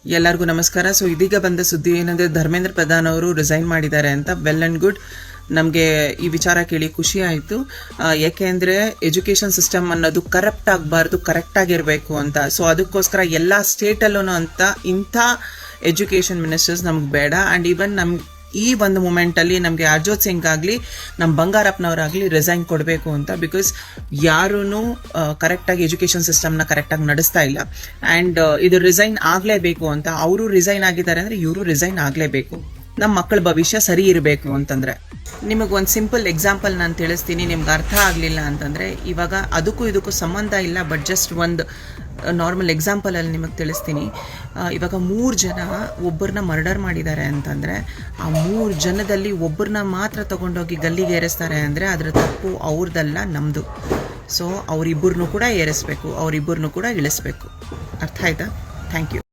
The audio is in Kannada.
ಎಲ್ಲರಿಗೂ ನಮಸ್ಕಾರ. ಸೊ ಇದೀಗ ಬಂದ ಸುದ್ದಿ ಏನಂದ್ರೆ ಧರ್ಮೇಂದ್ರ ಪ್ರಧಾನ್ ಅವರು ರಿಸೈನ್ ಮಾಡಿದ್ದಾರೆ ಅಂತ. Well and good. ನಮಗೆ ಈ ವಿಚಾರ ಕೇಳಿ ಖುಷಿ ಆಯಿತು. ಯಾಕೆಂದರೆ ಎಜುಕೇಷನ್ ಸಿಸ್ಟಮ್ ಅನ್ನೋದು ಕರಪ್ಟ್ ಆಗಬಾರ್ದು, ಕರೆಕ್ಟಾಗಿರಬೇಕು ಅಂತ. ಸೊ ಅದಕ್ಕೋಸ್ಕರ ಎಲ್ಲ ಸ್ಟೇಟಲ್ಲೂ ಅಂತ ಇಂಥ ಎಜುಕೇಷನ್ ಮಿನಿಸ್ಟರ್ಸ್ ನಮ್ಗೆ ಬೇಡ. ಆ್ಯಂಡ್ ಈವನ್ ನಮ್ಗೆ ಈ ಒಂದು ಮೂಮೆಂಟಲ್ಲಿ ನಮಗೆ ಅರ್ಜೋತ್ ಸಿಂಗ್ ಆಗಲಿ ನಮ್ಮ ಬಂಗಾರಪ್ಪನವರಾಗಲಿ ರಿಸೈನ್ ಕೊಡಬೇಕು ಅಂತ. ಬಿಕಾಸ್ ಯಾರೂ ಕರೆಕ್ಟಾಗಿ ಎಜುಕೇಷನ್ ಸಿಸ್ಟಮ್ನ ಕರೆಕ್ಟಾಗಿ ನಡೆಸ್ತಾ ಇಲ್ಲ. ಆ್ಯಂಡ್ ಇದು ರಿಸೈನ್ ಆಗಲೇಬೇಕು ಅಂತ. ಅವರು ರಿಸೈನ್ ಆಗಿದ್ದಾರೆ ಅಂದರೆ ಇವರು ರಿಸೈನ್ ಆಗಲೇಬೇಕು. ನಮ್ಮ ಮಕ್ಕಳ ಭವಿಷ್ಯ ಸರಿ ಇರಬೇಕು ಅಂತಂದರೆ. ನಿಮಗೆ ಒಂದು ಸಿಂಪಲ್ ಎಕ್ಸಾಂಪಲ್ ನಾನು ತಿಳಿಸ್ತೀನಿ, ನಿಮ್ಗೆ ಅರ್ಥ ಆಗಲಿಲ್ಲ ಅಂತಂದರೆ. ಇವಾಗ ಅದಕ್ಕೂ ಇದಕ್ಕೂ ಸಂಬಂಧ ಇಲ್ಲ, ಬಟ್ ಜಸ್ಟ್ ಒಂದು ನಾರ್ಮಲ್ ಎಕ್ಸಾಂಪಲಲ್ಲಿ ನಿಮಗೆ ತಿಳಿಸ್ತೀನಿ. ಇವಾಗ 3 ಜನ ಒಬ್ಬರನ್ನ ಮರ್ಡರ್ ಮಾಡಿದ್ದಾರೆ ಅಂತಂದರೆ ಆ 3 ಜನದಲ್ಲಿ ಒಬ್ಬರನ್ನ ಮಾತ್ರ ತಗೊಂಡೋಗಿ ಗಲ್ಲಿಗೆ ಏರಿಸ್ತಾರೆ ಅಂದರೆ ಅದರ ತಪ್ಪು ಅವ್ರದ್ದಲ್ಲ, ನಮ್ಮದು. ಸೊ ಅವರಿಬ್ಬರನ್ನೂ ಕೂಡ ಏರಿಸ್ಬೇಕು, ಅವರಿಬ್ಬರನ್ನೂ ಕೂಡ ಇಳಿಸ್ಬೇಕು. ಅರ್ಥ ಆಯ್ತಾ? Thank you.